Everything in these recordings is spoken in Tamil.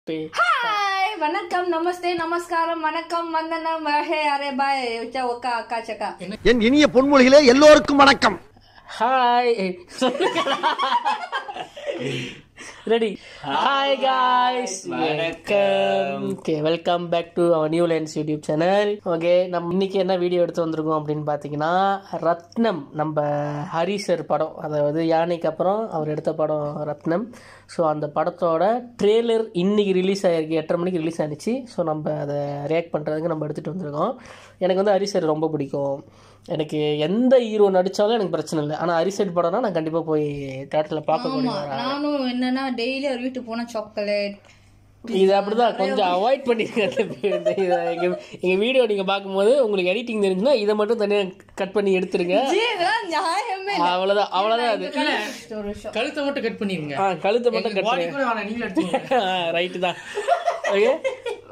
हाय वनक्कम नमस्ते नमस्कारम वनक्कम वंदनम हे अरे बाय उच्चा ओका अक्का चका என் இனிய பொன்மொழிகளே எல்லோருக்கும் வணக்கம். ஹாய் ரெடி ஹாய் காய்ஸ் வணக்கம். Okay welcome back to our new lines YouTube channel. Okay நம்ம இன்னைக்கு என்ன வீடியோ எடுத்து வந்திருக்கோம் அப்படின்னு பார்த்தீங்கன்னா, ரத்னம் நம்ம ஹரிசர் படம், அதாவது யானைக்கு அப்புறம் அவர் எடுத்த படம் ரத்னம். ஸோ அந்த படத்தோட ட்ரெய்லர் இன்னைக்கு ரிலீஸ் ஆகிருக்கு, 8:30 மணிக்கு ரிலீஸ் ஆனிச்சு. ஸோ நம்ம அதை ரியாக்ட் பண்ணுறதுக்கு நம்ம எடுத்துகிட்டு வந்திருக்கோம். எனக்கு வந்து ஹரிசர் ரொம்ப பிடிக்கும். எனக்கு எந்த ஹீரோ நடித்தாலும் எனக்கு பிரச்சனை இல்லை, ஆனால் ஹரிசர் படம்னா நான் கண்டிப்பாக போய் தேட்டரில் பார்க்க முடியும். நானும் என்னன்னா டெய்லி அவர் வீட்டுக்கு போனால் சாக்லேட் இது அப்படிதான் கொஞ்சம் அவாய்ட் பண்ணிருங்க. எங்கள் வீடியோ நீங்கள் பார்க்கும்போது உங்களுக்கு எடிட்டிங் தெரிஞ்சுன்னா இதை மட்டும் தனியாக கட் பண்ணி எடுத்துருங்க. அவ்வளோதான் அவ்வளோதான். அது கழுத்தை மட்டும் கட் பண்ணிருங்க. கழுத்தை மட்டும் கட் பண்ணி ரைட்டு தான். ஓகே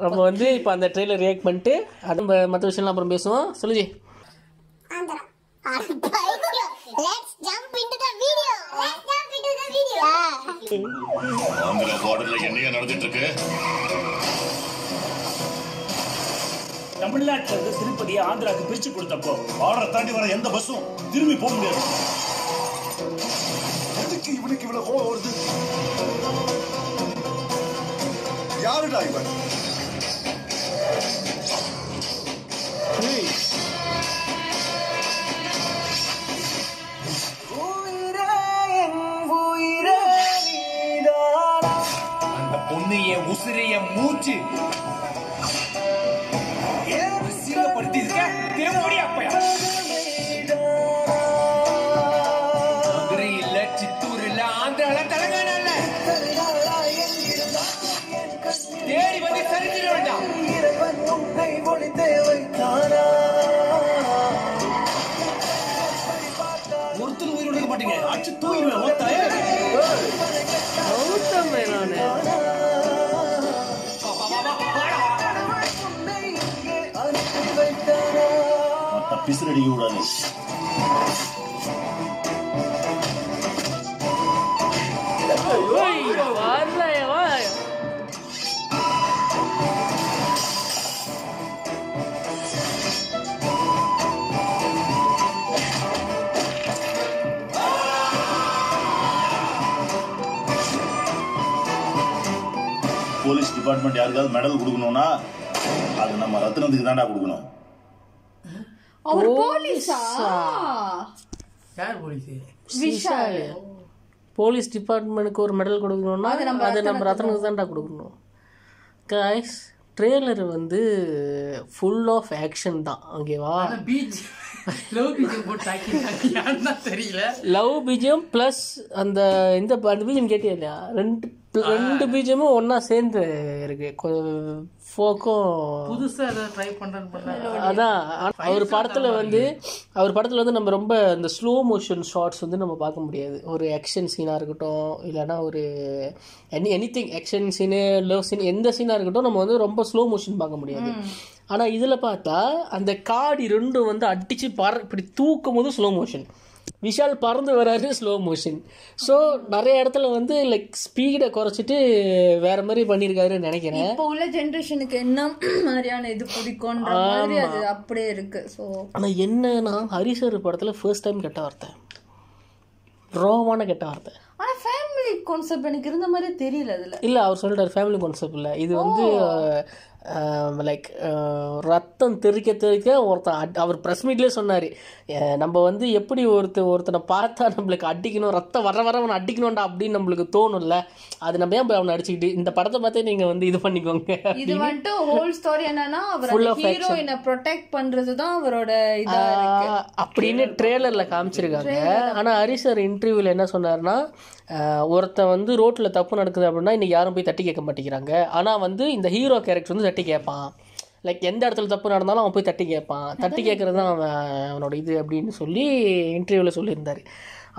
நம்ம வந்து இப்போ அந்த ட்ரெயிலர் ரியாக்ட் பண்ணிட்டு அது மற்ற விஷயம்லாம் அப்புறம் பேசுவோம். சொல்லுஜி. ஆந்திரா பார்டர்ல என்னையா நடந்துட்டு இருக்கு? தமிழ்நாட்டுல இருந்து திருப்பதியை ஆந்திராக்கு பிரிச்சு கொடுத்தப்போ பார்டர் தாண்டி வர எந்த பஸ்ஸும் திரும்பி போக முடியாது. எதுக்கு இவனுக்கு இவ்வளவு கோவம் வருது? யாருடா இவன்? அந்த பொண்ணு என் உசிறு என் மூச்சு அசிங்கப்படுத்தி இருக்க. திரும்படி அப்பயா மதுரை இல்ல, சித்தூர் இல்ல, ஆந்திரால, தெலுங்கானா இல்ல, தேடி வந்து சரிஞ்சிட வேண்டாம். ஒருத்தர் உயிர் விட மாட்டீங்க. அச்சு தூயிடுவேன். ஓத்தாயே பிசுரடிக்க கூடாது. போலீஸ் டிபார்ட்மெண்ட் யாருக்காவது மெடல் கொடுக்கணும்னா அது நம்ம ரத்னத்துக்கு தான்டா கொடுக்கணும். அவர் போலீஸா? யார் போலீஸ்? விஷால். போலீஸ் டிபார்ட்மெண்ட்டுக்கு ஒரு மெடல் கொடுக்கணும்னா அது நம்ம ரத்னத்துக்கு தான்டா கொடுக்கணும். காய்ஸ் ட்ரெய்லர் வந்து ஃபுல் ஆஃப் ஆக்ஷன் தான். ஓகேவா? பீச் லவ் பீச் போட்டு தெரியல. லவ் பீஜம் ப்ளஸ் அந்த இந்த பீஜம் கேட்டியா இல்லையா? ரெண்டு பீஜமும் ஒன்னா சேர்ந்து இருக்கு. ஃபோக்கும் புதுசா ஏதாவது ட்ரை பண்றேன்னு அதான். அவர் படத்துல வந்து நம்ம ரொம்ப இந்த ஸ்லோ மோஷன் ஷார்ட்ஸ் வந்து நம்ம பார்க்க முடியாது. ஒரு ஆக்ஷன் சீனா இருக்கட்டும், இல்லைன்னா ஒரு anything action scene, love scene, எந்த சீனா இருக்கட்டும் நம்ம வந்து ரொம்ப ஸ்லோ மோஷன் பார்க்க முடியாது. ஆனா இதுல பார்த்தா அந்த காடி ரெண்டும் வந்து அடிச்சு இப்படி தூக்கும் போது ஸ்லோ மோஷன், விஷால் பறந்து வராரு ஸ்லோ மோஷன். ஸோ நிறைய இடத்துல வந்து லைக் ஸ்பீடை குறைச்சிட்டு வேற மாதிரி பண்ணியிருக்காருன்னு நினைக்கிறேன். இப்போ உள்ள ஜென்ரேஷனுக்கு என்ன மாதிரியான இது பிடிக்கும்ன்ற மாதிரி அது அப்படியே இருக்கு. ஸோ ஆனால் என்னன்னா ஹரிசர் படத்தில் ஃபர்ஸ்ட் டைம் கெட்ட வார்த்தை, ரோவான கெட்ட வார்த்தை. ஆனால் ஃபேமிலி கான்செப்ட் எனக்கு இருந்த மாதிரி தெரியல அதில். இல்லை அவர் சொல்லிட்டார் ஃபேமிலி கான்செப்ட் இல்லை, இது வந்து லைக் ரத்தம் தெறிக்க ஒருத்தன் அவர் ப்ரெஸ் மீட்லேயே சொன்னார், நம்ம வந்து எப்படி ஒருத்தனை பார்த்தா நம்மளுக்கு அடிக்கணும், ரத்தம் வர அவனை அடிக்கணும்டா அப்படின்னு நம்மளுக்கு தோணும்ல, அது நம்ம ஏன் போய் அவனை அடிச்சுக்கிட்டு இந்த படத்தை பார்த்தே நீங்கள் வந்து இது பண்ணிக்கோங்க. இது வந்துட்டு ஹோல் ஸ்டோரி என்னன்னா அவர் ஹீரோயினை ப்ரொடெக்ட் பண்றது தான் அவரோட இதா இருக்கு அப்படின்னு ட்ரெய்லரில் காமிச்சிருக்காங்க. ஆனால் ஹரிசர் இன்டர்வியூவில் என்ன சொன்னார்னா, ஒருத்தன் வந்து ரோட்டில் தப்பு நடக்குது அப்படின்னா இன்னைக்கு யாரும் போய் தட்டி கேட்க மாட்டேங்கிறாங்க. ஆனால் வந்து இந்த ஹீரோ கேரக்டர் வந்து தட்டி கேட்பான். லைக் எந்த இடத்துல தப்பு நடந்தாலும் அவன் போய் தட்டி கேட்பான், தட்டி கேட்கறது தான் அவனோட இது அப்படின்னு சொல்லி இன்டர்வியூவில் சொல்லியிருந்தாரு.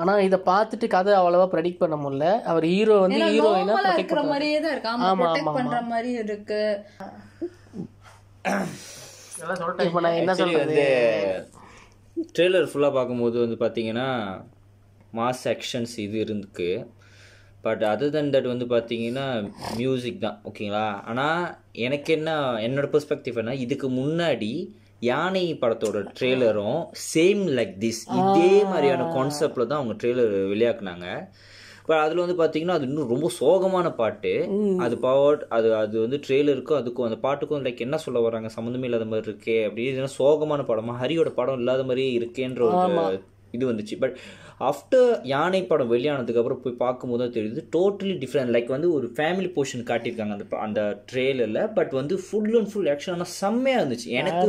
ஆனால் இதை பார்த்துட்டு கதை அவ்வளோவா ப்ரெடிக்ட் பண்ண முடியல. அவர் ஹீரோ வந்து ஹீரோயினா இருக்கிற மாதிரியே தான் இருக்கு. ஆமா பண்ற மாதிரி இருக்கு. இப்போ நான் என்ன சொல்றது, ட்ரெய்லர் ஃபுல்லாக பார்க்கும்போது வந்து பார்த்தீங்கன்னா மாஸ் ஆக்ஷன்ஸ் இது இருக்கு. பட் அதர் தென் தட் வந்து பார்த்தீங்கன்னா மியூசிக் தான் ஓகேங்களா. ஆனால் எனக்கு என்னோட பெர்ஸ்பெக்டிவ் என்ன, இதுக்கு முன்னாடி யானை படத்தோட ட்ரெய்லரும் சேம் லைக் திஸ் இதே மாதிரியான கான்செப்டில் தான் அவங்க ட்ரெய்லர் வெளியாக்குனாங்க. பட் அதில் வந்து பார்த்தீங்கன்னா அது இன்னும் ரொம்ப சோகமான பாட்டு. அது அது வந்து ட்ரெய்லருக்கும் அதுக்கும் அந்த பாட்டுக்கும் லைக் என்ன சொல்ல வராங்க சம்மந்தமே இல்லாத மாதிரி இருக்கே அப்படின்னு சோகமான படமா ஹரியோட படம் இல்லாத மாதிரியே இருக்கேன்ற ஒரு இது வந்துச்சு. பட் ஆஃப்டர் யானை படம் வெளியானதுக்கு அப்புறம் போய் பார்க்கும்போது தான் தெரியுது டோட்டலி டிஃப்ரெண்ட். லைக் வந்து ஒரு ஃபேமிலி போர்ஷன் காட்டியிருக்காங்க அந்த ட்ரெய்லரில். பட் வந்து ஃபுல் அண்ட் ஃபுல் ஆக்ஷன் ஆனால் செம்மையாக இருந்துச்சு. எனக்கு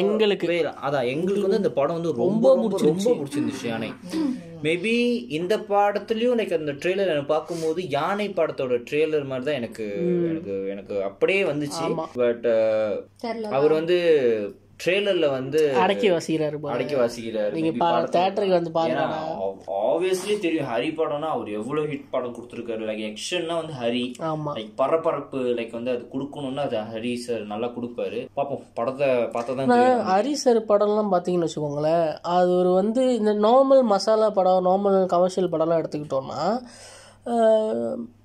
எங்களுக்கு வந்து இந்த படம் வந்து ரொம்ப பிடிச்சிருந்துச்சு யானை. மேபி இந்த படத்துலயும் லைக் அந்த ட்ரெய்லர் எனக்கு பார்க்கும்போது யானை படத்தோட ட்ரெய்லர் மாதிரி தான் எனக்கு அப்படியே வந்துச்சு. பட் அவர் வந்து ட்ரெய்லர்ல வந்து அடக்கி வாசிக்கிறாரு. நீங்க தியேட்டருக்கு வந்து பாருங்க. ஆப்வியஸ்லி தெரியும் ஹரி படம்னா அவர் எவ்வளவு ஹிட் படம் கொடுத்துருக்காரு. லைக் ஆக்ஷன்னா வந்து ஹரி, லைக் பரபரப்பு லைக் வந்து அது கொடுக்கணும்னா அது ஹரி சார் நல்லா கொடுப்பாரு. பாப்போம் படத்தை பார்த்தா தான். ஹரி சார் படம்லாம் பார்த்தீங்கன்னு வச்சுக்கோங்களேன், அது ஒரு வந்து இந்த நார்மல் மசாலா படம் நார்மல் கமர்ஷியல் படம்லாம் எடுத்துக்கிட்டோம்னா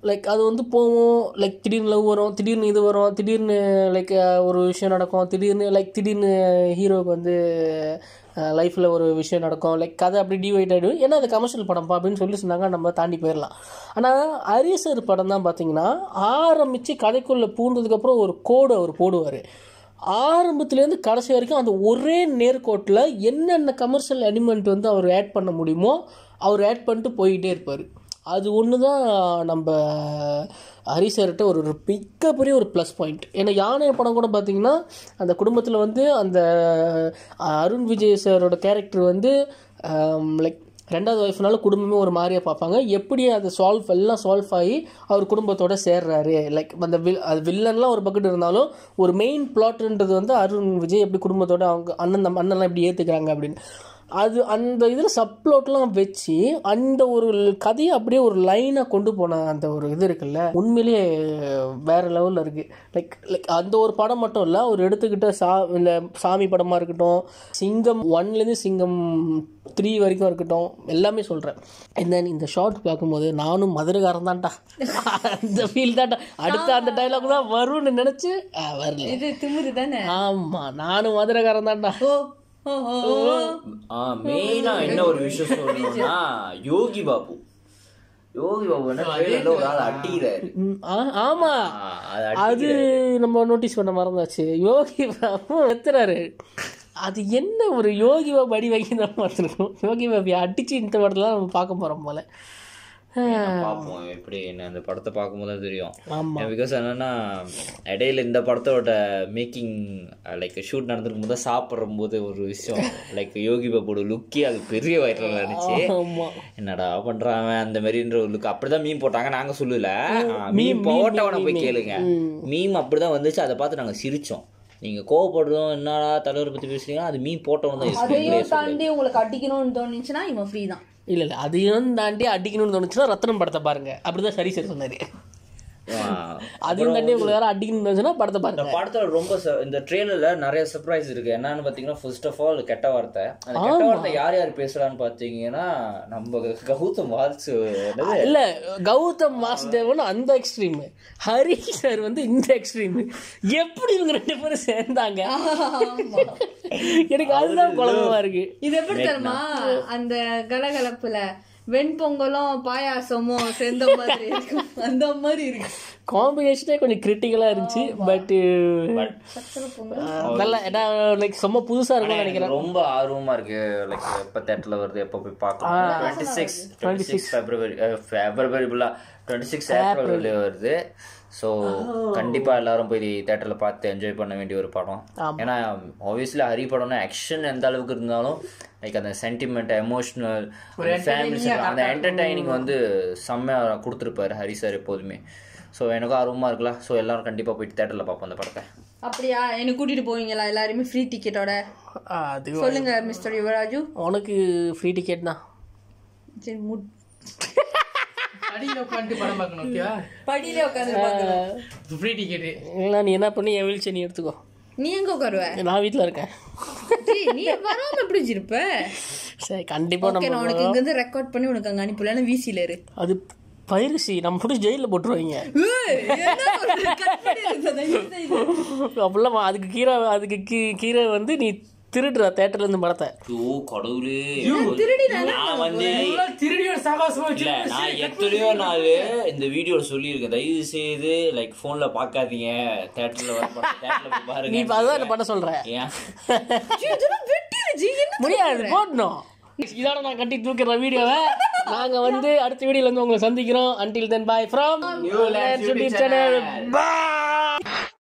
லைக் அது வந்து போவோம். லைக் திடீர்னு லவ் வரும், திடீர்னு இது வரும், திடீர்னு லைக் ஒரு விஷயம் நடக்கும், திடீர்னு ஹீரோவுக்கு வந்து லைஃப்பில் ஒரு விஷயம் நடக்கும். லைக் கதை அப்படி டிவைட் ஆகிடும். ஏன்னா அது கமர்ஷியல் படம் அப்படின்னு சொல்லி சொன்னாங்க, நம்ம தாண்டி போயிடலாம். ஆனால் ஹரி சார் படம் தான் பார்த்தீங்கன்னா ஆரம்பித்து கதைக்குள்ளே பூந்ததுக்கப்புறம் ஒரு கோடு அவர் போடுவார். ஆரம்பத்துலேருந்து கடைசி வரைக்கும் அந்த ஒரே நேர்கோட்டில் என்னென்ன கமர்ஷியல் எலிமெண்ட் வந்து அவர் ஆட் பண்ண முடியுமோ அவர் ஆட் பண்ணிட்டு போய்கிட்டே இருப்பார். அது ஒன்று தான் நம்ம ஹரி சார்கிட்ட ஒரு மிகப்பெரிய ஒரு ப்ளஸ் பாயிண்ட். ஏன்னா யானை படம் கூட பார்த்திங்கன்னா அந்த குடும்பத்தில் வந்து அந்த அருண் விஜய் சாரோட கேரக்டர் வந்து லைக் ரெண்டாவது ஒய்ஃப்னால குடும்பமே ஒரு மாதிரியாக பார்ப்பாங்க. எப்படி அதை எல்லாம் சால்வ் ஆகி அவர் குடும்பத்தோடு சேர்றாரு. லைக் அந்த அது வில்லன்லாம் ஒரு பக்கெட் இருந்தாலும் ஒரு மெயின் பிளாட்ன்றது வந்து அருண் விஜய் எப்படி குடும்பத்தோடு அவங்க அண்ணன்லாம் எப்படி ஏற்றுக்கிறாங்க அப்படின்னு அது அந்த இதில் சப்ளோட்லாம் வச்சு அந்த ஒரு கதையை அப்படியே ஒரு லைனாக கொண்டு போன அந்த ஒரு இது இருக்குல்ல, உண்மையிலேயே வேறு லெவலில் இருக்குது. லைக் அந்த ஒரு படம் மட்டும் இல்லை, அவர் எடுத்துக்கிட்ட இந்த சாமி படமாக இருக்கட்டும், சிங்கம் 1லேருந்து சிங்கம் 3 வரைக்கும் இருக்கட்டும், எல்லாமே சொல்கிறேன். இந்த ஷார்ட் பார்க்கும்போது நானும் மதுரைக்காரன் தான்டா அந்த ஃபீல் தான்டா அடுத்த அந்த டைலாக் தான் வரும்னு நினச்சி வரல. இது திமிரு தானே. ஆமாம், நானும் மதுரைக்காரன் தான்டா. மெயினா என்ன ஒரு விஷயம் சொல்லணும்னா யோகி பாபு ஒரு ஆள் அடிக்கிறாரு. ஆமா, அது நம்ம நோட்டீஸ் பண்ண மறந்தாச்சு. யோகி பாபு எத்துறாரு. அது என்ன ஒரு யோகி பாபு அடி வைக்கிற பார்த்துருக்கோம். யோகி பாபு அடிச்சு இந்த படத்துல நம்ம பார்க்க போறோம் போல. பார்ப்போம் எப்படி என்ன அந்த படத்தை பார்க்கும்போது தான் தெரியும். பிகாஸ் என்னன்னா இடையில இந்த படத்தோட மேக்கிங் லைக் ஷூட் நடந்திருக்கும் போது சாப்பிடும் போது ஒரு விஷயம் லைக் யோகி பாபோட லுக்கே அது பெரிய வைரல் இருந்துச்சு. என்னடா பண்றாங்க அந்த மாதிரின்ற ஒரு லுக். அப்படிதான் மீம் போட்டாங்க, நாங்க சொல்லல, மீம் போட்டவனை போய் கேளுங்க. மீம் அப்படிதான் வந்துச்சு, அதை பார்த்து நாங்க சிரிச்சோம். நீங்க கோவப்படுறோம் என்னடா தலைவரை பத்தி பேசுறீங்கன்னா அது மீம் போட்டவன் தான். அதையும் தாண்டி உங்களுக்கு அடிக்கணும்னு தோணுச்சுன்னா இவன் ஃப்ரீ தான். இல்லை அதையும் தாண்டி அடிக்கணும்னு தோணுச்சுன்னா ரத்னம் படத்தை பாருங்க. அப்படிதான் சரி சார் சொன்னாரு. அதையும் தாண்டி உங்களுக்கு யாரும் அடிக்கணும்னு தோணுச்சுன்னா படத்தை பாருங்க. இந்த படத்துல ரொம்ப இந்த ட்ரெய்லர்ல நிறைய சர்ப்ரைஸ் இருக்கு. என்னன்னு பாத்தீங்கன்னா ஃபர்ஸ்ட் ஆஃப் ஆல் கெட்ட வார்த்தை. அந்த கெட்ட வார்த்தை யார் யார் பேசுறான்னு பாத்தீங்கன்னா நம்ம கௌதம் வாசு இல்ல, கௌதம் வாசுதேவன் அந்த எக்ஸ்ட்ரீம், ஹரி சார் வந்து இந்த எக்ஸ்ட்ரீம். எப்படி இவங்க 2 பேரும் சேர்ந்தாங்க எனக்கு அதுதான் குழப்பமா இருக்கு. இது எப்படி தெரியுமா, அந்த கலகலப்புல வெண்பொங்கலும் பாயாசமும் சேர்ந்த மாதிரி இருக்கு, அந்த மாதிரி இருக்கு. காம்பினேஷனே கொஞ்சம் கிரிட்டிக்கலா இருந்துச்சு. பட் நல்லா லைக் ரொம்ப புதுசா இருக்கும்னு நினைக்கிறேன். ரொம்ப ஆர்வமா இருக்கு. லைக் எப்ப தியேட்டர்ல வருது, எப்ப போய் பார்க்கலாம். 26 ஏப்ரல் வருது. ஸோ கண்டிப்பாக எல்லாரும் போய் தேட்டரில் பார்த்து என்ஜாய் பண்ண வேண்டிய ஒரு படம். ஏன்னா ஆப்வியஸ்லி ஹரி படம்னா ஆக்ஷன் எந்த அளவுக்கு இருந்தாலும் லைக் அந்த சென்டிமெண்ட், எமோஷ்னல், ஃபேமிலி, அந்த என்டர்டைனிங் வந்து செம்மையாக கொடுத்துருப்பாரு ஹரி சார் எப்போதுமே. ஸோ எனக்கும் ஆர்வமாக இருக்கலாம். ஸோ எல்லாரும் கண்டிப்பாக போயிட்டு தேட்டரில் பார்ப்போம் அந்த படத்தை. அப்படியா, எனக்கு கூட்டிட்டு போவீங்களா எல்லாருமே ஃப்ரீ டிக்கெட்டோட? சொல்லுங்க மிஸ்டர் யுவராஜு. உனக்கு ஃப்ரீ டிக்கெட் தான். சரி, படியில உட்காந்து படம் பார்க்கணும். ஓகேவா, படியில உட்காந்து பார்க்கணும், ஃப்ரீ டிக்கெட். இல்லை நீ என்ன பண்ணி என் வீல் நீ எடுத்துக்கோ. நீ எங்க உட்காருவ? நான் வீட்டில் இருக்கேன். நீ வராம எப்படி இருப்ப? சரி கண்டிப்பா நான் உனக்கு இங்க இருந்து ரெக்கார்ட் பண்ணி உனக்கு அங்க அனுப்பல. வீசில இரு. அது பைரசி, நம்ம போட்டு ஜெயிலில் போட்டுருவாங்க. அப்படிலாம் அதுக்கு கீரை வந்து நீ திருடுற தேட்டர்ல இருந்து படத்தை. கடவுளே, திருடியோட சாகசமா இல்ல, நான் எத்தனையோ நாள் இந்த வீடியோ சொல்லியிருக்கேன், தயவு செய்து லைக் போன்ல பாக்காதீங்க, தேட்டர்ல பாருங்க. நீ அதான் பண்ண சொல்ற. முடியாது, போடணும். இதோட நான் கட்டி தூக்குற வீடியோவை நாங்க வந்து அடுத்த வீடியோல வந்து உங்களை சந்திக்கிறோம். until then bye from New Lands YouTube channel. Bye.